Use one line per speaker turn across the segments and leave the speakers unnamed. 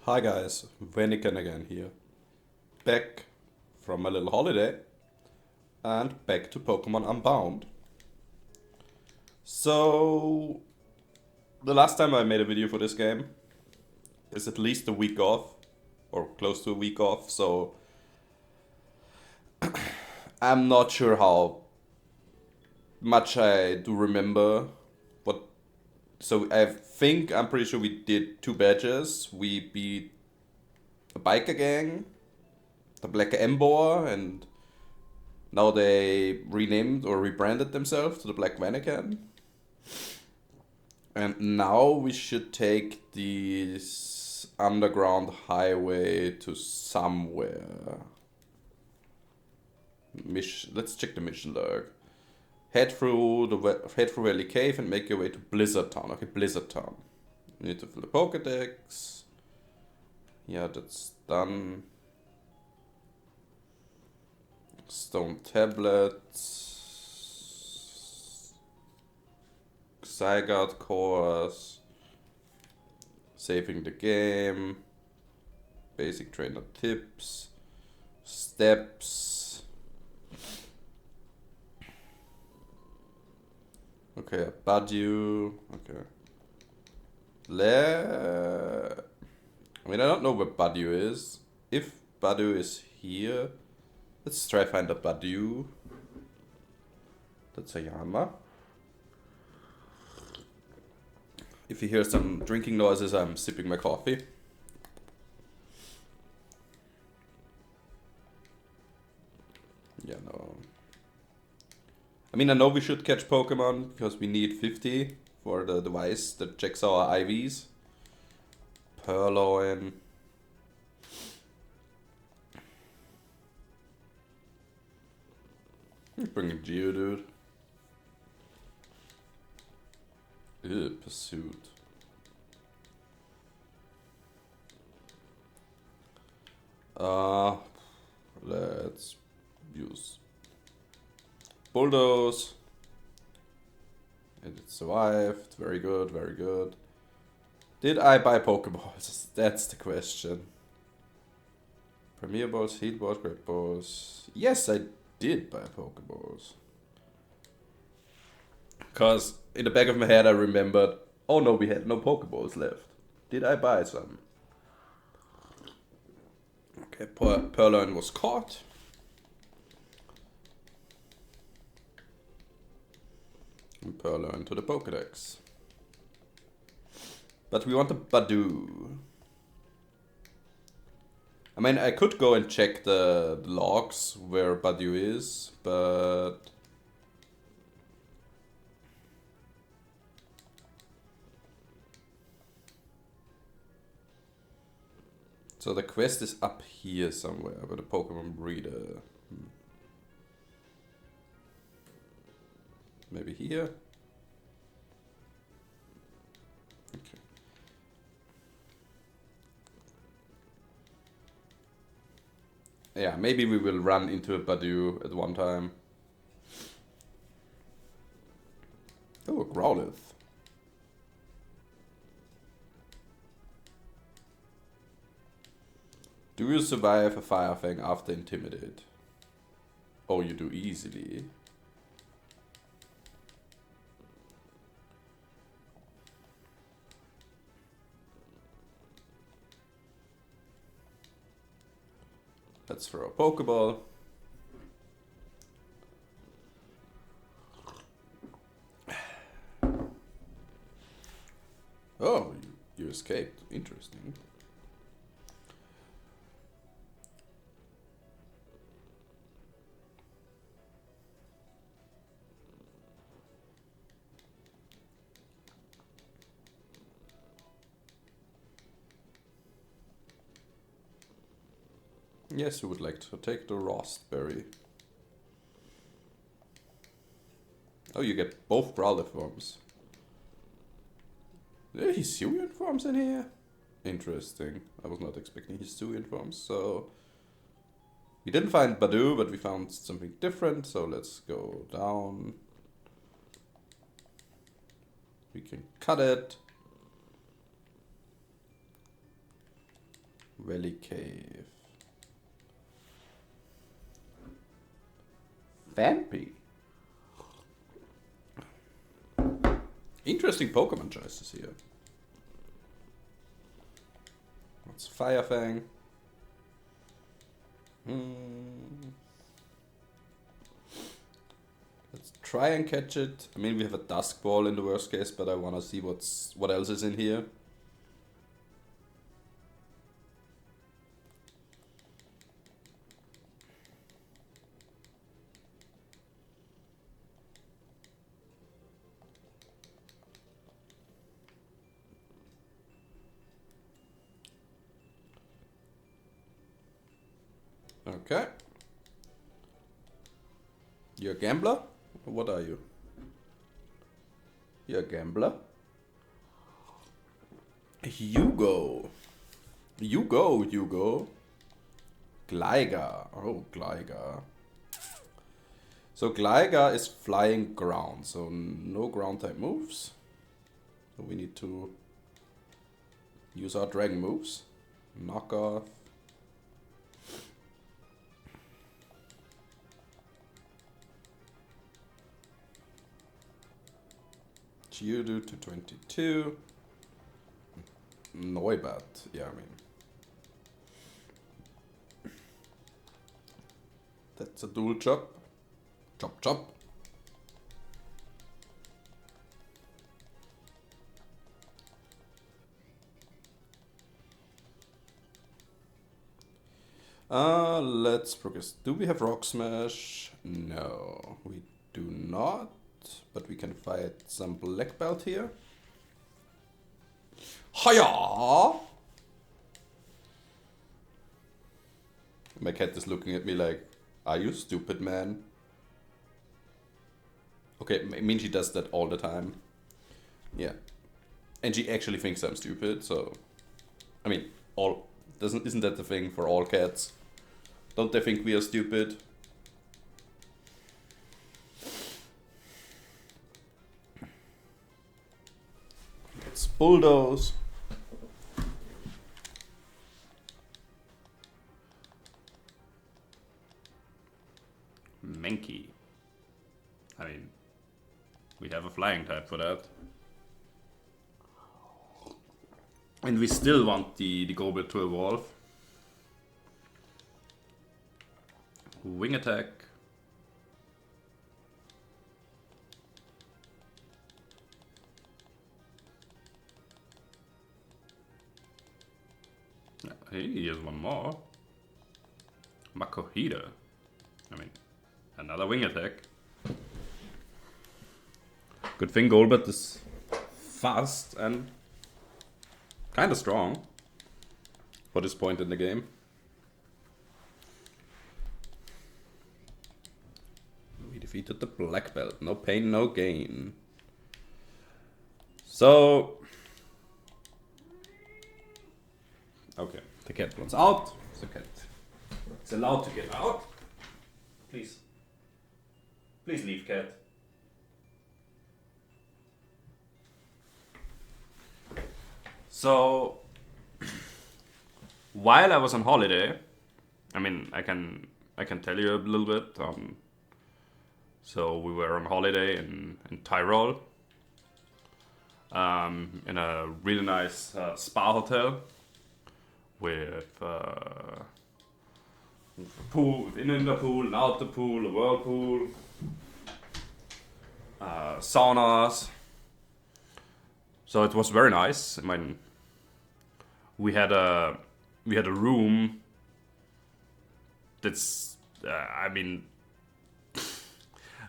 Hi guys, Venikan again here. Back from a little holiday and back to Pokemon Unbound. So, the last time I made a video for this game is at least a week off, or close to a week off, so I'm not sure how much I do remember. But so I'm pretty sure we did two badges. We beat a biker gang, the Black Ember, and now they renamed or rebranded themselves to the Black Vanakan. And now we should take this underground highway to somewhere. Let's check the mission log. Head through Valley Cave and make your way to Blizzard Town. Okay, Blizzard Town. You need to fill the Pokedex. Yeah, that's done. Stone tablets. Zygarde cores. Saving the game. Basic trainer tips. Steps. Okay, Badu. Okay. I mean, I don't know where Badu is. If Badu is here, let's try find a Badu. That's a Yama. If you hear some drinking noises, I'm sipping my coffee. Yeah, no. I mean, I know we should catch Pokemon because we need 50 for the device that checks our IVs. Purloin. Bring a Geodude. Ew, Pursuit. Let's use Bulldoze. And it survived. Very good, very good. Did I buy Pokeballs? That's the question. Premier Balls, Heat Balls, Great Balls. Yes, I did buy Pokeballs. Because in the back of my head I remembered, oh no, we had no Pokeballs left. Did I buy some? Okay, Purloin was caught. And Purloin to the Pokedex. But we want a Badu. I mean, I could go and check the logs where Badu is, but... So the quest is up here somewhere, with a Pokemon breeder. Maybe here? Okay. Yeah, maybe we will run into a Badu at one time. Oh, a Growlithe. Do you survive a Fire Fang after Intimidate? Oh, you do easily. Let's throw a Pokeball. Oh, you escaped. Interesting. Yes, you would like to take the Rostberry. Oh, you get both Growlithe forms. There are Hisuian forms in here? Interesting. I was not expecting Hisuian forms, so... We didn't find Badu, but we found something different, so let's go down. We can cut it. Valley Cave. Vampy. Interesting Pokemon choices here. What's Firefang? Let's try and catch it. I mean, we have a Dusk Ball in the worst case, but I want to see what else is in here. Okay. You're a gambler? What are you? You're a gambler? Hugo. Hugo. Gligar. Oh, Gligar. So Gligar is flying ground, so no ground type moves. So we need to use our dragon moves. Knock off. Geodude to 22. Noibat, yeah, I mean. That's a dual chop. Chop, chop. Let's progress. Do we have Rock Smash? No, we do not. But we can fight some Black Belt here. Hiya! My cat is looking at me like, are you stupid, man? Okay, I mean she does that all the time. Yeah. And she actually thinks I'm stupid, so... I mean, isn't that the thing for all cats? Don't they think we are stupid? Let's bulldoze. Mankey. I mean, we have a flying type for that. And we still want the Golbat to evolve. Wing attack. Hey, here's one more. Makohita. I mean, another wing attack. Good thing Golbat is fast and kind of strong for this point in the game. We defeated the Black Belt. No pain, no gain. So... okay, the cat runs out. The cat is allowed to get out. Please. Please leave, cat. So, while I was on holiday, I mean, I can tell you a little bit. So we were on holiday in Tyrol, in a really nice spa hotel with pool, in the pool, and out the pool, a whirlpool, saunas. So it was very nice. I mean, we had a room that's, I mean,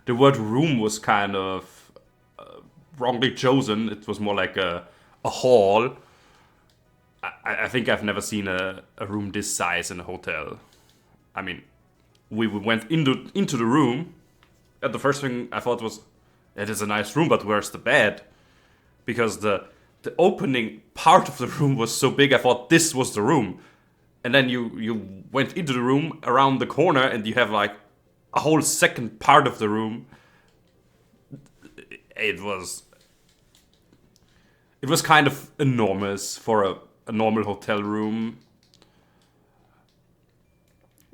the word room was kind of wrongly chosen. It was more like a hall. I think I've never seen a room this size in a hotel. I mean, we went into the room, and the first thing I thought was, it is a nice room, but where's the bed? Because the opening part of the room was so big, I thought this was the room. And then you went into the room around the corner, and you have like a whole second part of the room. It was kind of enormous for a normal hotel room.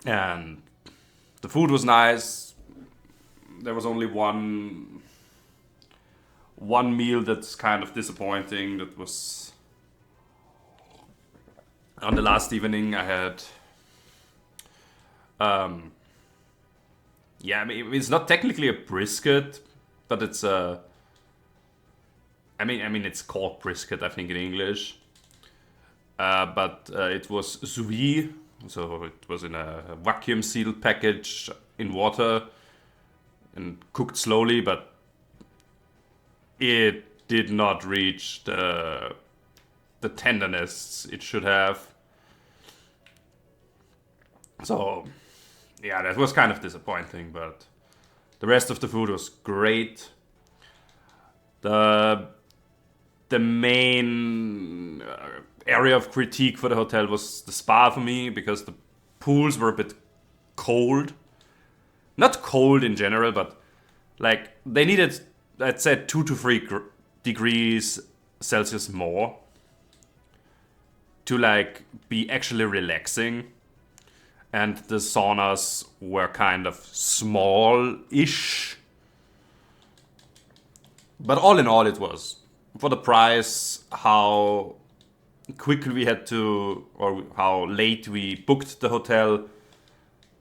And the food was nice. There was only one meal that's kind of disappointing. That was on the last evening. I had, yeah, I mean it's not technically a brisket, but it's a. I mean it's called brisket, I think, in English. But it was sous vide, so it was in a vacuum sealed package in water and cooked slowly, but it did not reach the tenderness it should have. So yeah, that was kind of disappointing, but the rest of the food was great. The main area of critique for the hotel was the spa for me, because the pools were a bit cold. Not cold in general, but like they needed, I'd say, 2 to 3 degrees Celsius more to like be actually relaxing. And the saunas were kind of small-ish. But all in all, it was, for the price, how quickly we had to, or how late we booked the hotel,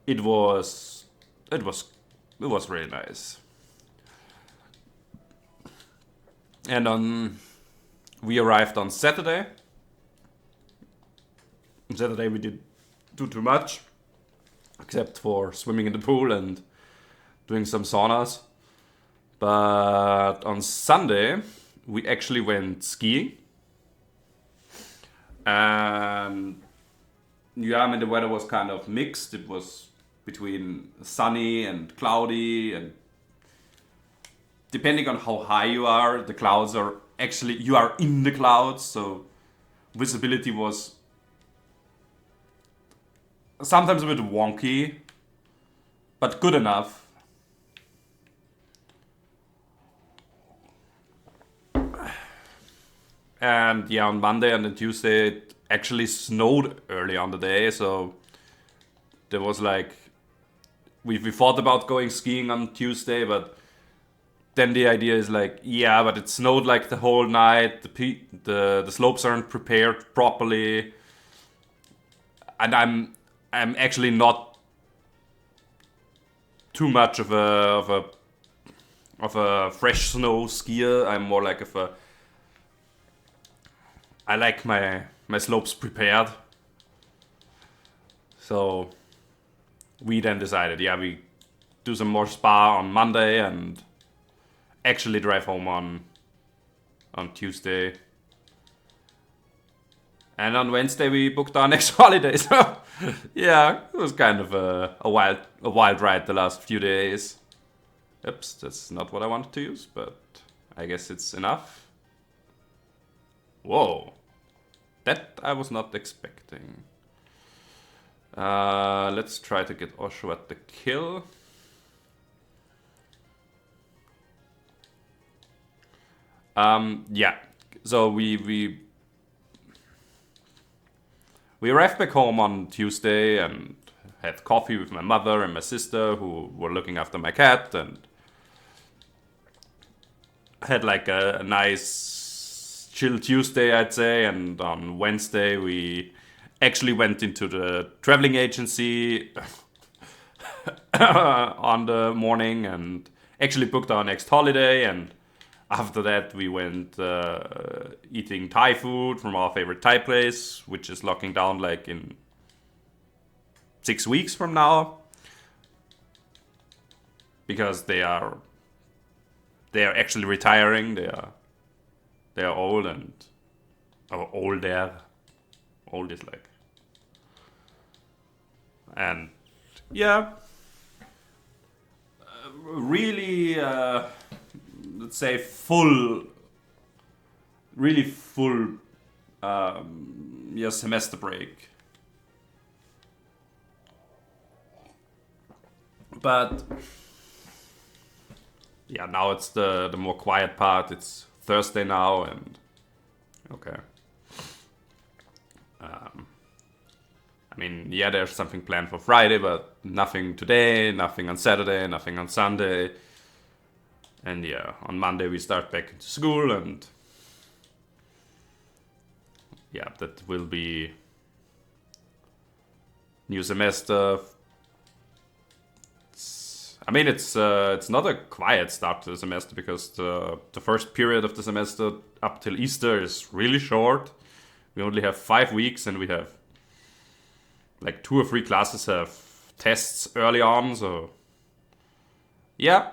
it was really nice. And we arrived on Saturday. On Saturday we didn't do too much, except for swimming in the pool and doing some saunas. But on Sunday, we actually went skiing. And yeah, I mean, the weather was kind of mixed. It was between sunny and cloudy. And depending on how high you are, the clouds are actually, you are in the clouds. So visibility was sometimes a bit wonky, but good enough. And yeah, on Monday and then Tuesday, it actually snowed early on the day. So there was like, we thought about going skiing on Tuesday, but then the idea is like, yeah, but it snowed like the whole night. The slopes aren't prepared properly. And I'm actually not too much of a fresh snow skier. I'm more like I like my slopes prepared. So we then decided, yeah, we do some more spa on Monday and actually drive home on Tuesday. And on Wednesday we booked our next holiday. So yeah, it was kind of a wild ride the last few days. Oops, that's not what I wanted to use, but I guess it's enough. Whoa. That I was not expecting. Let's try to get Osho at the kill. Yeah. So we arrived back home on Tuesday and had coffee with my mother and my sister, who were looking after my cat, and had like a nice chill Tuesday, I'd say. And on Wednesday we actually went into the traveling agency on the morning and actually booked our next holiday. And after that we went eating Thai food from our favorite Thai place, which is locking down like in 6 weeks from now, because they are actually retiring. They are old, and older. Old is like, and yeah, really, let's say really full, semester break. But yeah, now it's the more quiet part. It's Thursday now, and okay. I mean, yeah, there's something planned for Friday, but nothing today, nothing on Saturday, nothing on Sunday. And yeah, on Monday we start back into school, and yeah, that will be new semester. I mean, it's not a quiet start to the semester because the first period of the semester up till Easter is really short. We only have 5 weeks, and we have like 2 or 3 classes have tests early on. So yeah,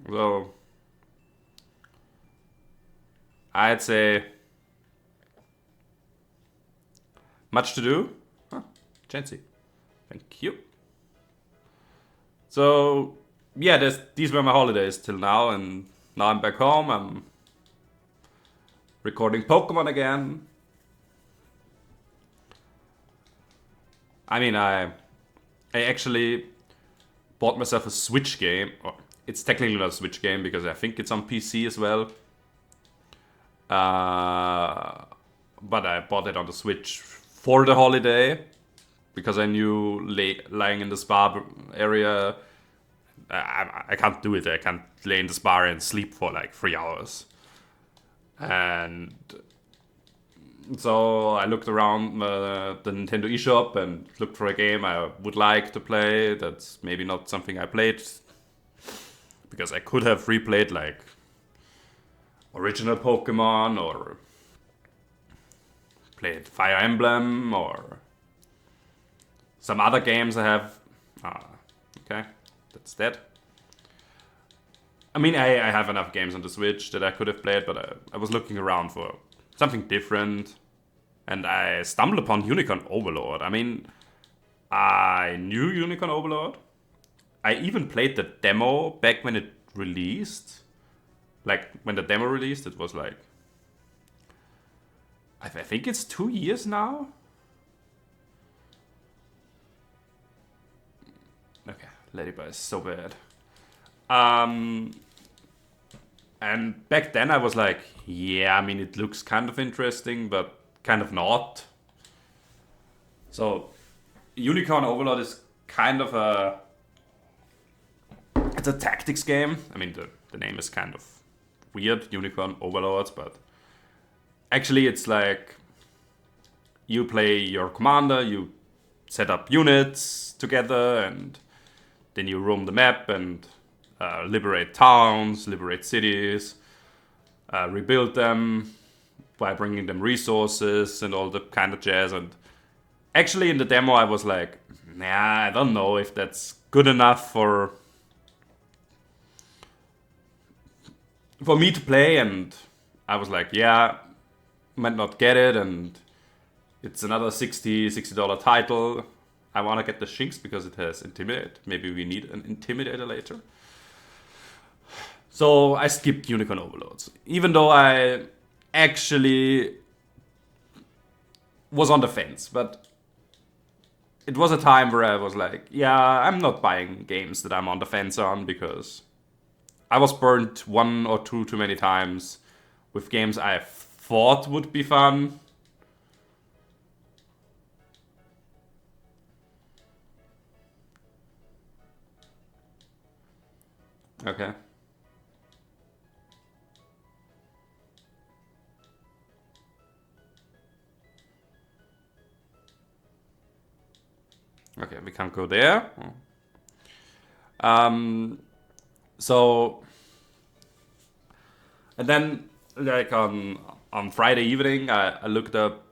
so I'd say much to do. Huh, Chancy, thank you. So yeah, these were my holidays till now, and now I'm back home. I'm recording Pokemon again. I mean, I actually bought myself a Switch game. It's technically not a Switch game because I think it's on PC as well. But I bought it on the Switch for the holiday because I knew lying in the spa area, I can't do it. I can't lay in the spa and sleep for like 3 hours. And so I looked around the Nintendo eShop and looked for a game I would like to play. That's maybe not something I played, because I could have replayed like original Pokemon or played Fire Emblem or some other games I have. Okay, that's that. I mean, I have enough games on the Switch that I could have played, but I was looking around for something different, and I stumbled upon Unicorn Overlord. I mean, I knew Unicorn Overlord. I even played the demo back when it released. Like, when the demo released, it was like, I think it's 2 years now. Okay, Ladybug is so bad. And back then I was like, yeah, I mean, it looks kind of interesting, but kind of not. So, Unicorn Overlord is kind of it's a tactics game. I mean, the name is kind of weird, Unicorn Overlords, but actually it's like you play your commander, you set up units together, and then you roam the map and liberate towns, liberate cities, rebuild them by bringing them resources and all the kind of jazz. And actually in the demo I was like, nah, I don't know if that's good enough for me to play. And I was like, yeah, might not get it, and it's another $60 title. I want to get the Shinx because it has Intimidate. Maybe we need an Intimidator later. So I skipped Unicorn Overlords, even though I actually was on the fence. But it was a time where I was like, yeah, I'm not buying games that I'm on the fence on, because I was burnt 1 or 2 too many times with games I thought would be fun. Okay. Okay, we can't go there. So, and then like on Friday evening, I looked up.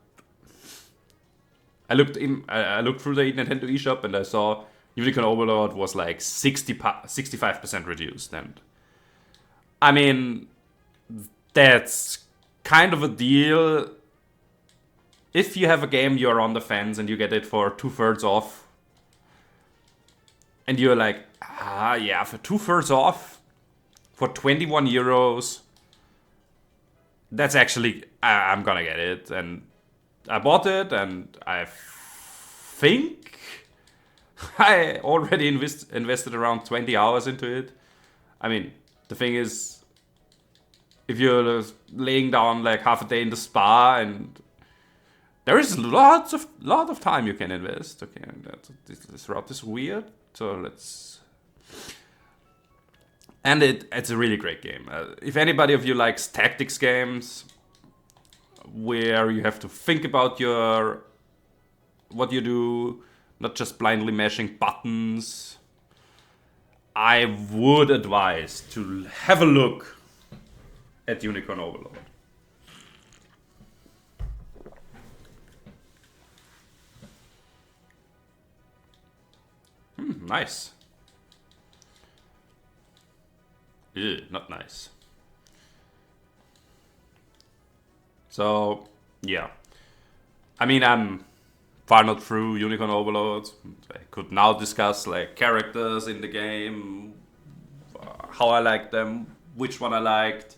I looked through the Nintendo eShop, and I saw Unicorn Overlord was like 65% reduced. And I mean, that's kind of a deal. If you have a game you're on the fence and you get it for 2/3 off, and you're like, yeah, for 2/3 off, for 21 euros, that's actually, I'm gonna get it. And I bought it, and I think I already invested around 20 hours into it. I mean, the thing is, if you're laying down like half a day in the spa and there is lot of time you can invest. Okay, and this route is weird, so let's. And it's a really great game. If anybody of you likes tactics games, where you have to think about what you do, not just blindly mashing buttons, I would advise to have a look at Unicorn Overlord. Nice. Ew, not nice. So, yeah. I mean, I'm far not through Unicorn Overlord. I could now discuss like characters in the game, how I like them, which one I liked.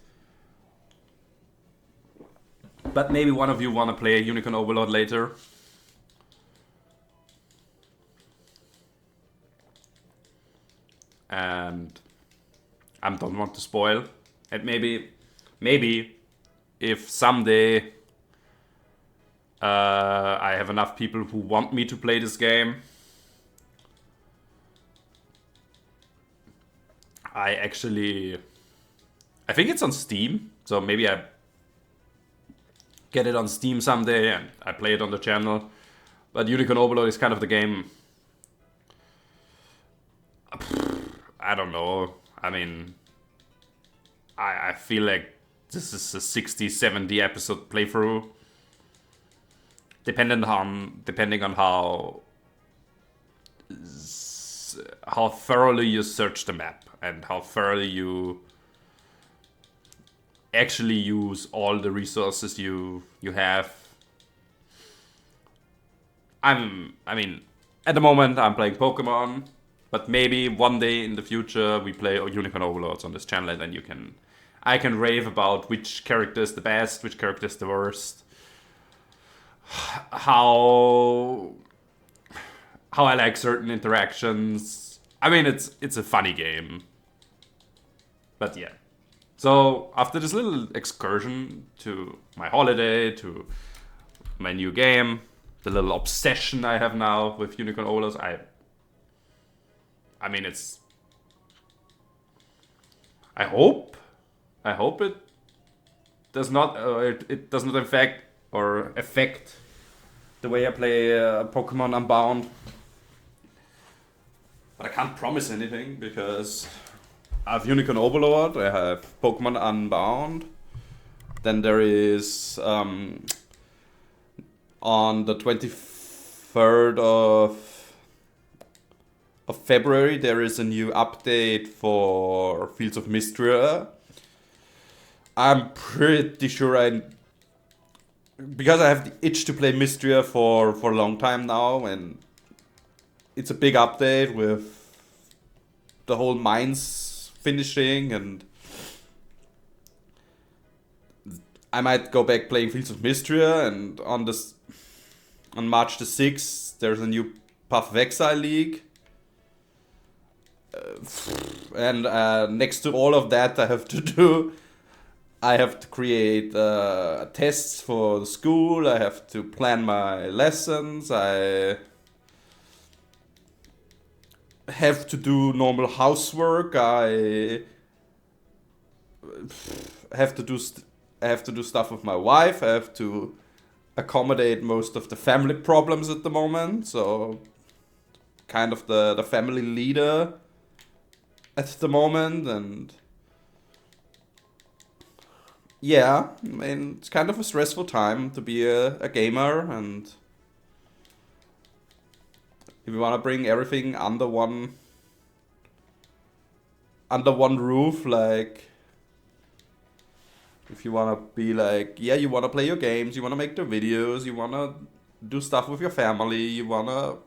But maybe one of you want to play Unicorn Overlord later. And I don't want to spoil. And maybe if someday I have enough people who want me to play this game, I think it's on Steam, so maybe I get it on Steam someday and I play it on the channel. But Unicorn Overlord is kind of the game. I don't know. I mean, I feel like this is a 60, 70 episode playthrough. Depending on how thoroughly you search the map and how thoroughly you actually use all the resources you have. I mean, at the moment I'm playing Pokemon, but maybe one day in the future we play Unicorn Overlords on this channel, and then I can rave about which character is the best, which character is the worst, how I like certain interactions. I mean, it's a funny game. But yeah. So after this little excursion to my holiday, to my new game, the little obsession I have now with Unicorn Overlords, I mean, I hope it does not it does not affect the way I play Pokemon Unbound. But I can't promise anything because I have Unicorn Overlord, I have Pokemon Unbound. Then there is on the 23rd of February there is a new update for Fields of Mystria. I'm pretty sure because I have the itch to play Mystria for a long time now, and it's a big update with the whole mines finishing, and I might go back playing Fields of Mystria. And on March the 6th there's a new Path of Exile League. And next to all of that I have to create tests for the school, I have to plan my lessons, I have to do normal housework, I have to do stuff with my wife, I have to accommodate most of the family problems at the moment, so kind of the family leader at the moment. And yeah, I mean, it's kind of a stressful time to be a gamer, and if you want to bring everything under one roof, like if you want to be like, yeah, you want to play your games, you want to make the videos, you want to do stuff with your family, you want to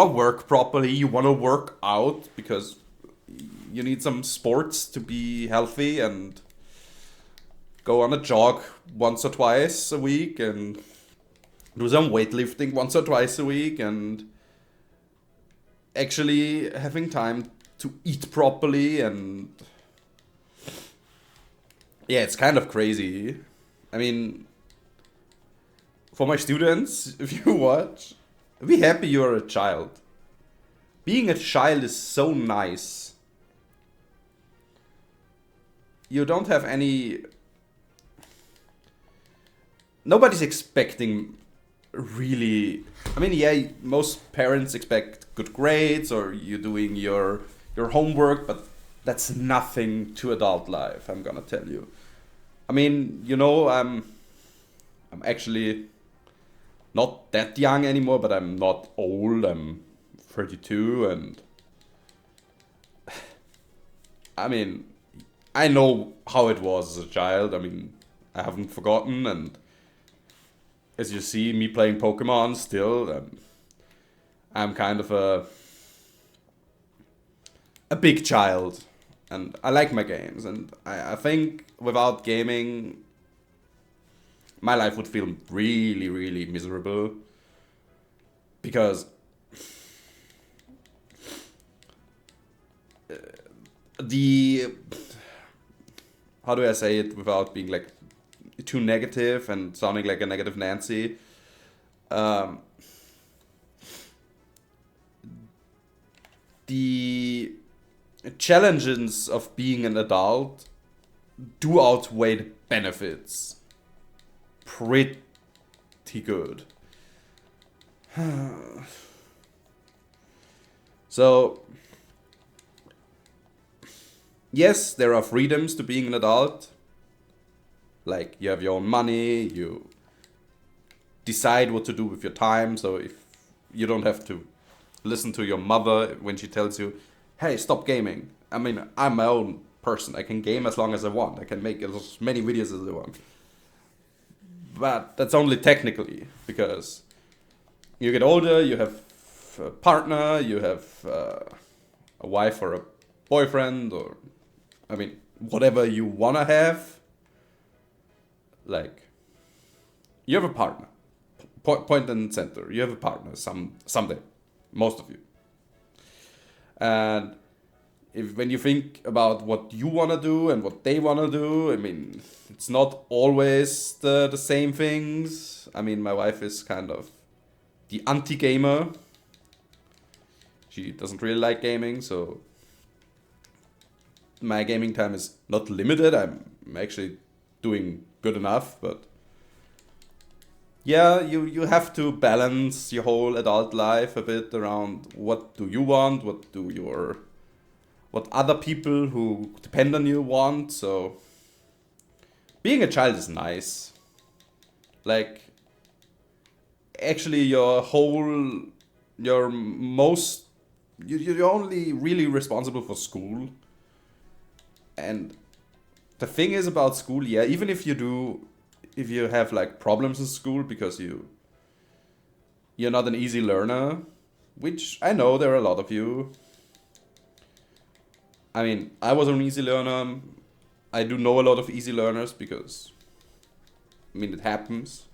work properly, you want to work out because you need some sports to be healthy, and go on a jog once or twice a week, and do some weightlifting once or twice a week, and actually having time to eat properly. And yeah, it's kind of crazy. I mean, for my students, if you watch, be happy you're a child. Being a child is so nice. You don't have any... Nobody's expecting really... I mean, yeah, most parents expect good grades or you doing your homework, but that's nothing to adult life, I'm gonna tell you. I mean, you know, I'm actually not that young anymore, but I'm not old. I'm 32 and... I mean, I know how it was as a child. I mean, I haven't forgotten, and as you see me playing Pokemon still, I'm kind of a big child, and I like my games, and I think without gaming my life would feel really, really miserable, because how do I say it without being like too negative and sounding like a negative Nancy? The challenges of being an adult do outweigh the benefits pretty good. So, yes, there are freedoms to being an adult. Like, you have your own money, you decide what to do with your time, so if you don't have to listen to your mother when she tells you, hey, stop gaming. I mean, I'm my own person. I can game as long as I want. I can make as many videos as I want. But that's only technically, because you get older, you have a partner, you have a wife or a boyfriend, or, I mean, whatever you wanna have. Like, you have a partner. Point and center. You have a partner someday. Most of you. And when you think about what you want to do and what they want to do, I mean, it's not always the same things. I mean, my wife is kind of the anti-gamer. She doesn't really like gaming, so my gaming time is not limited. I'm actually doing good enough, but yeah, you have to balance your whole adult life a bit around what do you want, what other people who depend on you want. So being a child is nice. Like, actually you're only really responsible for school. And the thing is about school, yeah, even if you have like problems in school because you're not an easy learner, which I know there are a lot of you. I mean, I was an easy learner. I do know a lot of easy learners because, I mean, it happens.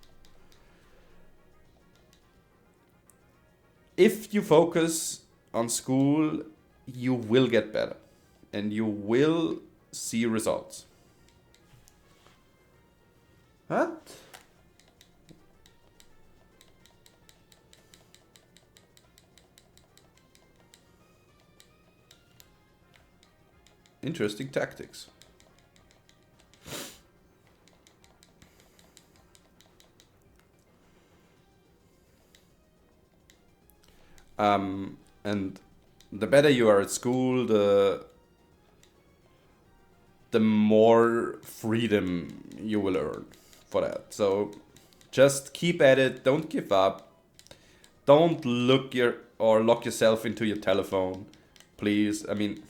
If you focus on school, you will get better and you will see results. What? Interesting tactics. And the better you are at school, the more freedom you will earn for that. So just keep at it. Don't give up. Don't lock yourself into your telephone, please. I mean,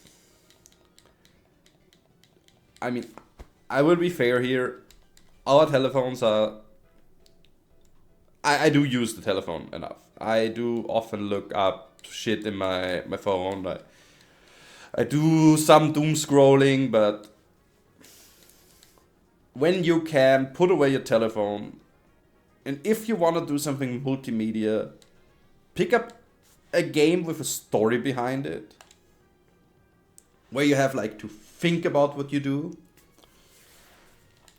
I will be fair here. Our telephones are... I do use the telephone enough. I do often look up shit in my phone. I do some doom scrolling, but when you can put away your telephone, and if you want to do something multimedia, pick up a game with a story behind it, where you have like to think about what you do.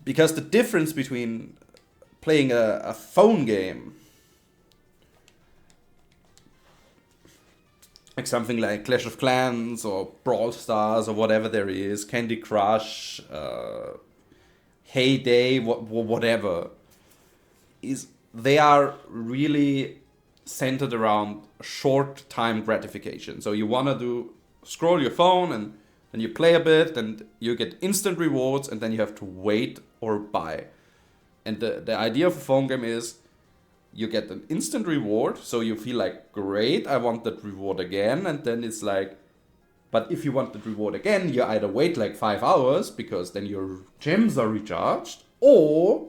Because the difference between playing a phone game, like something like Clash of Clans or Brawl Stars or whatever there is, Candy Crush, Heyday, whatever, is they are really centered around short time gratification. So you want to scroll your phone and then you play a bit and you get instant rewards and then you have to wait or buy. And the idea of a phone game is you get an instant reward, so you feel like, great, I want that reward again. And then it's like, but if you want the reward again, you either wait like 5 hours because then your gems are recharged, or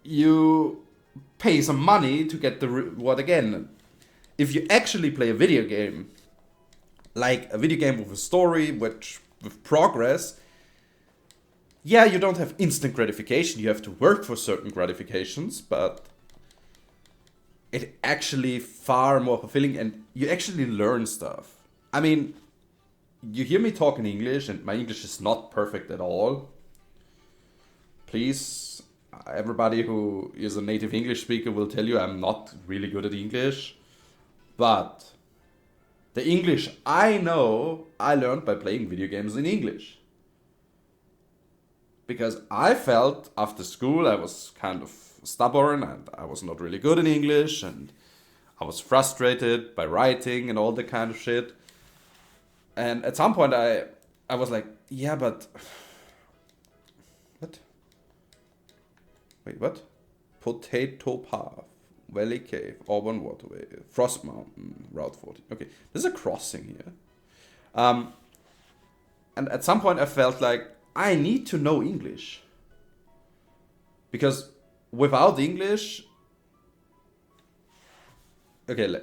you pay some money to get the reward again. If you actually play a video game, like a video game with a story, with progress, yeah, you don't have instant gratification, you have to work for certain gratifications, but it's actually far more fulfilling and you actually learn stuff. I mean, you hear me talk in English and my English is not perfect at all. Please, everybody who is a native English speaker will tell you I'm not really good at English. But the English I know, I learned by playing video games in English. Because I felt after school I was kind of stubborn and I was not really good in English and I was frustrated by writing and all that kind of shit. And at some point I was like, yeah, but... What? Wait, what? Potato Path, Valley Cave, Auburn Waterway, Frost Mountain, Route 40. Okay, there's a crossing here. And at some point I felt like I need to know English. Because without English... Okay,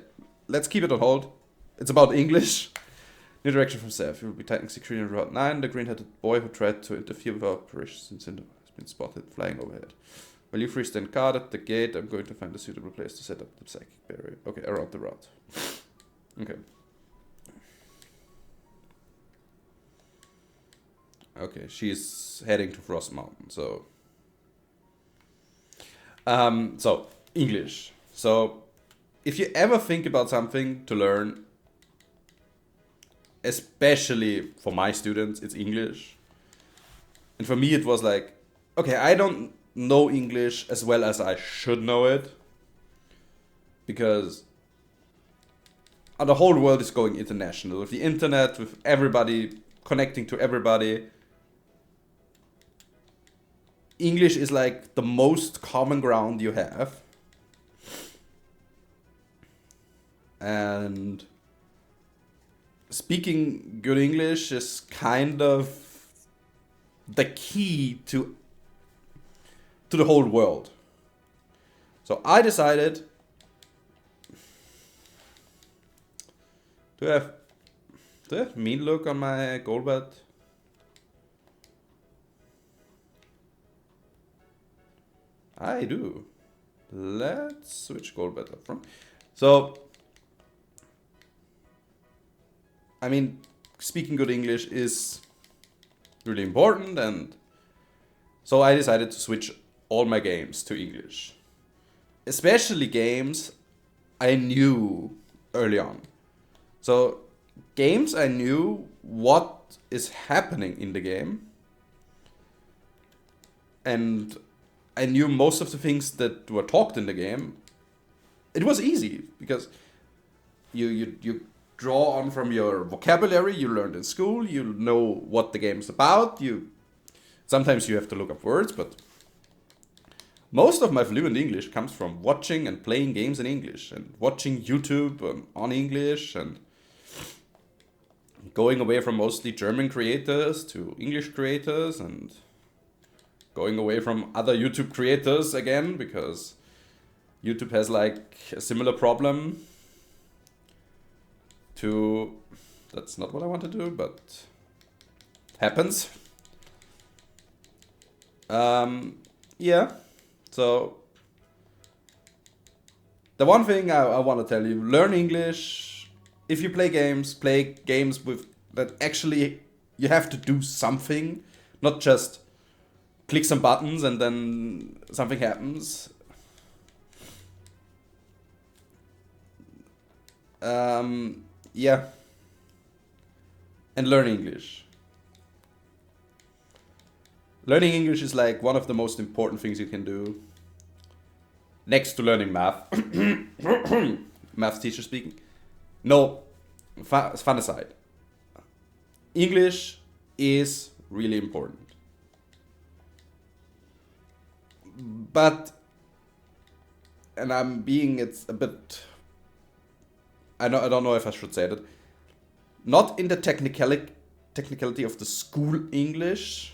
let's keep it on hold. It's about English. New direction from south. We will be tightening security on Route 9. The green-headed boy who tried to interfere with our operations has been spotted flying overhead. While you three stand guard at the gate, I'm going to find a suitable place to set up the psychic barrier. Okay, around the route. Okay. Okay, she's heading to Frost Mountain, so... So, English. So, if you ever think about something to learn, especially for my students, it's English. And for me it was like, okay, I don't know English as well as I should know it. Because the whole world is going international. With the internet, with everybody connecting to everybody, English is like the most common ground you have. And speaking good English is kind of the key to the whole world. So I decided, do I have mean look on my goal bet? I do. Let's switch goal bet up front. So, I mean, speaking good English is really important, and so I decided to switch all my games to English. Especially games I knew early on. So, games I knew what is happening in the game, and I knew most of the things that were talked in the game. It was easy because you draw on from your vocabulary you learned in school. You know what the game's about. Sometimes you have to look up words, but most of my fluent English comes from watching and playing games in English and watching YouTube on English and going away from mostly German creators to English creators and going away from other YouTube creators again, because YouTube has like a similar problem to... That's not what I want to do, but happens. Yeah, so the one thing I want to tell you, learn English. If you play games with that actually you have to do something, not just click some buttons and then something happens. Yeah. And learn English. Learning English is like one of the most important things you can do. Next to learning math. Math teacher speaking. No, fun aside. English is really important. But, and I'm being, it's a bit, I don't know if I should say that. Not in the technicality of the school English.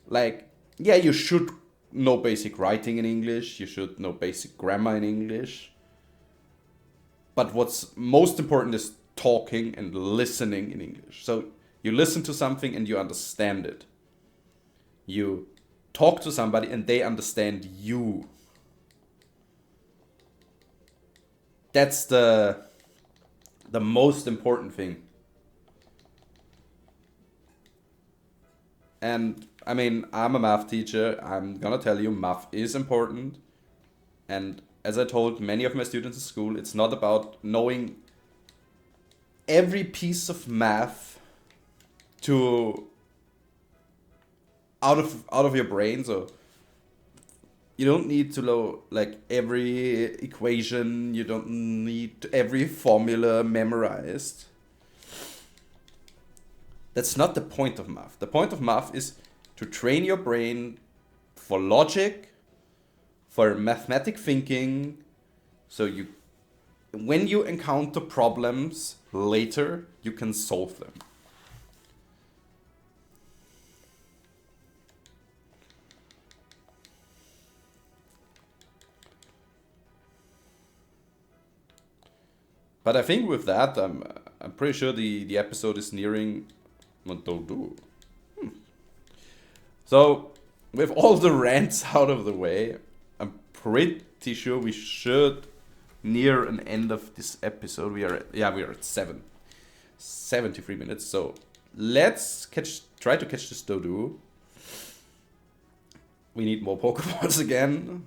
Like, yeah, you should know basic writing in English. You should know basic grammar in English. But what's most important is talking and listening in English. So you listen to something and you understand it. You talk to somebody and they understand you. That's the most important thing. And I mean, I'm a math teacher. I'm gonna tell you, math is important. And as I told many of my students in school, it's not about knowing every piece of math to out of your brain. So you don't need to know like every equation. You don't need every formula memorized. That's not the point of math. The point of math is to train your brain for logic, for mathematic thinking, so you, when you encounter problems later, you can solve them. But I think with that, I'm pretty sure the episode is nearing. So, with all the rants out of the way, I'm pretty sure we should near an end of this episode. We are at 73 minutes. So let's try to catch this Dodo. We need more Pokeballs again.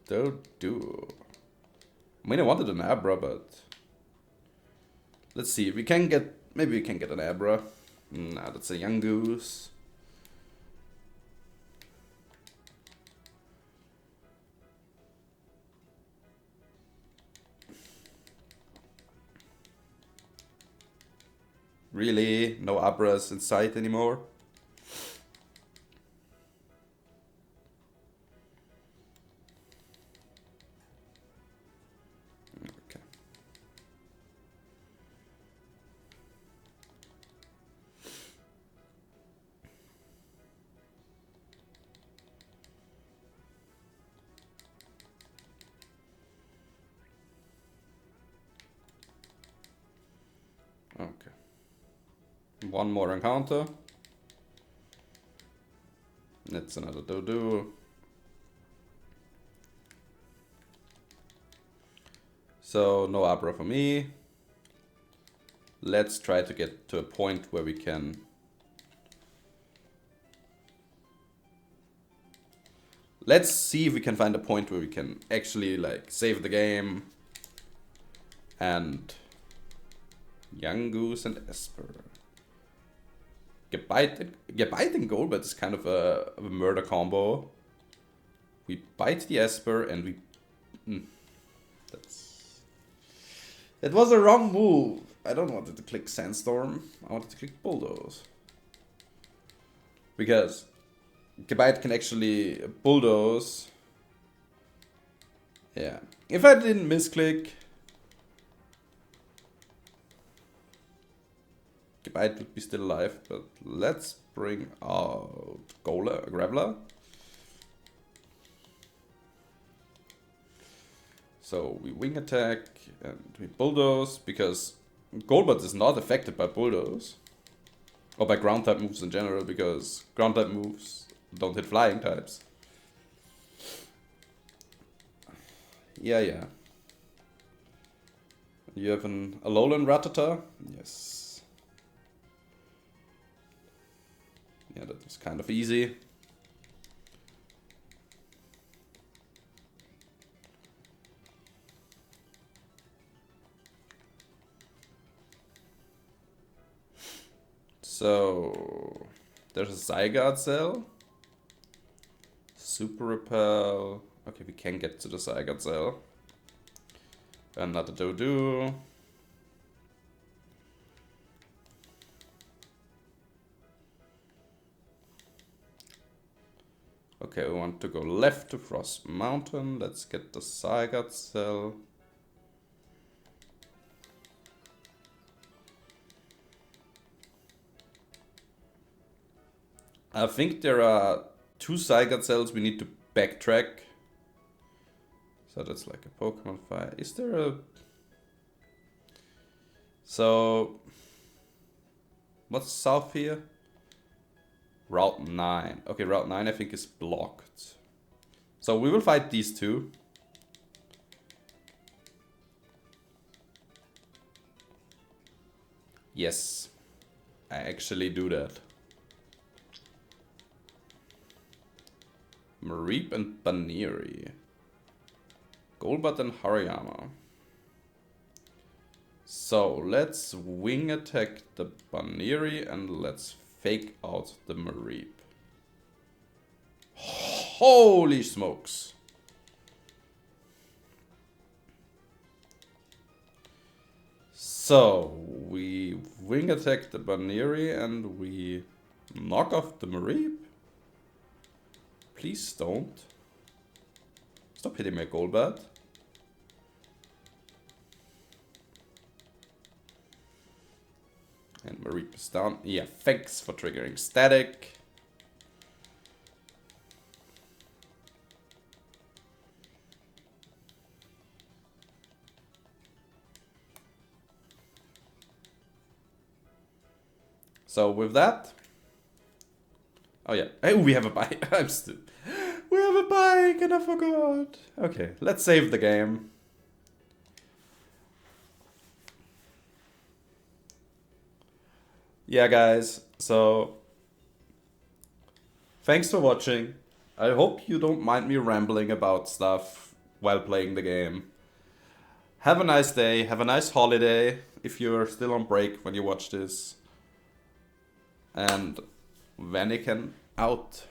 Dodo. I mean, I wanted an Abra, but let's see. Maybe we can get an Abra. Nah, that's a young goose. Really? No Abras in sight anymore? Okay. Okay. One more encounter. That's another Dodo. So no Abra for me. Let's try to get to a point where we can. Let's see if we can find a point where we can actually like save the game. And Young Goose and Esper. Gebite and Golbat is kind of a murder combo. We bite the Esper and we. That was a wrong move. I don't want to click Sandstorm. I wanted to click Bulldoze. Because Gebite can actually Bulldoze. Yeah. If I didn't misclick, Gebite would be still alive. But let's bring out Graveler. So we wing attack and we bulldoze because Golbat is not affected by bulldoze. Or by ground type moves in general, because ground type moves don't hit flying types. Yeah. You have an Alolan Rattata? Yes. Yeah, that was kind of easy. So, there's a Zygarde cell. Super Repel. Okay, we can get to the Zygarde cell. Another Dodu. Okay, we want to go left to Frost Mountain. Let's get the Zygarde cell. I think there are 2 Zygarde cells we need to backtrack. So that's like a Pokemon Fire. Is there a... So... What's south here? Route 9. Okay, Route 9 I think is blocked. So we will fight these 2. Yes. I actually do that. Mareep and Baneri. Golbat and Hariyama. So let's wing attack the Baneri and let's fake out the Mareep. Holy smokes! So we wing attack the Baneri and we knock off the Mareep. Please don't. Stop hitting my Golbat. And Mareep is down. Yeah, thanks for triggering static. So with that... Oh yeah, hey, we have a bike. We have a bike and I forgot. Okay, let's save the game. Yeah, guys, so thanks for watching. I hope you don't mind me rambling about stuff while playing the game. Have a nice day, have a nice holiday if you're still on break when you watch this. And Vanican out.